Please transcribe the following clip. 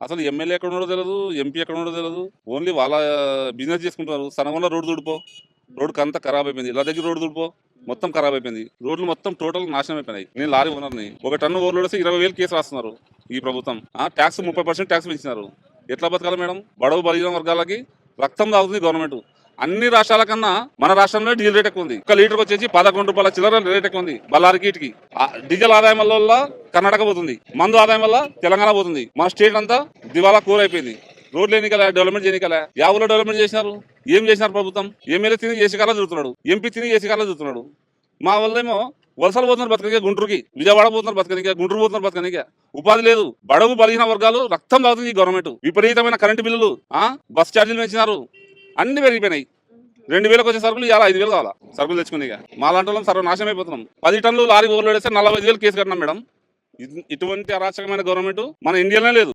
అసలు ఎమ్మెల్యే ఎక్కడ ఉండడో తెలియదు, ఎంపీ ఎక్కడ ఉండడో తెలియదు. ఓన్లీ వాళ్ళ బిజినెస్ చేసుకుంటారు. సనగొండ రోడ్డు తుడిపో, రోడ్డుకి అంతా ఖరాబ్ అయిపోయింది. ఇలా దగ్గర రోడ్డు తుడిపో, మొత్తం ఖరాబ్ అయిపోయింది. రోడ్లు మొత్తం టోటల్ నాశనం అయిపోయినాయి. నేను లారీ ఓనర్ని. ఒక టన్ను ఓవర్లోడ్ వస్తే 20,000 కేసు రాస్తున్నారు ఈ ప్రభుత్వం. ట్యాక్స్ 30% ట్యాక్స్ పెంచినారు. ఎట్లా బతకాలి మేడం? బడవు బలిగిన వర్గాలకి రక్తం తాగుతుంది గవర్నమెంట్. అన్ని రాష్ట్రాల కన్నా మన రాష్ట్రంలో డీజిల్ రేట్ ఎక్కువ ఉంది. ఒక లీటర్కి వచ్చేసి 11 రూపాయల చిల్లర రేట్ ఎక్కువ ఉంది. బళ్ళారికి ఇటుకి డీజిల్ ఆదాయం వల్ల కర్ణాటక పోతుంది, మందు ఆదాయం వల్ల తెలంగాణ పోతుంది. మన స్టేట్ అంతా దివాలా కూరైపోయింది. రోడ్లు ఎన్నికలే, డెవలప్మెంట్ చేయనికలే. యావులో డెవలప్మెంట్ చేసినారు, ఏం చేసినారు ప్రభుత్వం? ఎమ్మెల్యే తిని చేసి కాలం చూస్తున్నాడు, ఎంపీ తిని చేసి కాలం చూస్తున్నాడు. మా వల్లేమో వలసలు పోతున్నారు బతకనికే, గుంటూరుకి, విజయవాడ పోతున్నారు బతకనికే, గుంటూరు పోతున్నారు బతకనికే. ఉపాధి లేదు. బడుగు బలిగిన వర్గాలు రక్తం తాగుతుంది ఈ గవర్నమెంట్. విపరీతమైన కరెంటు బిల్లులు, బస్ ఛార్జీలు పెంచినారు, అన్ని పెరిగిపోయినాయి. 2,000 వచ్చే సరుకులు ఇలా 5,000 కావాలా సరుకులు తెచ్చుకుని. మా లాంటి వాళ్ళం సర్వనాశనం అయిపోతున్నాం. 10 టన్నులు లారీ ఓవర్లోడ్ వేస్తే 45,000 కేసు కట్టినాం మేడం. ఇటువంటి అరాచకమైన గవర్నమెంట్ మన ఇండియాలోనే లేదు.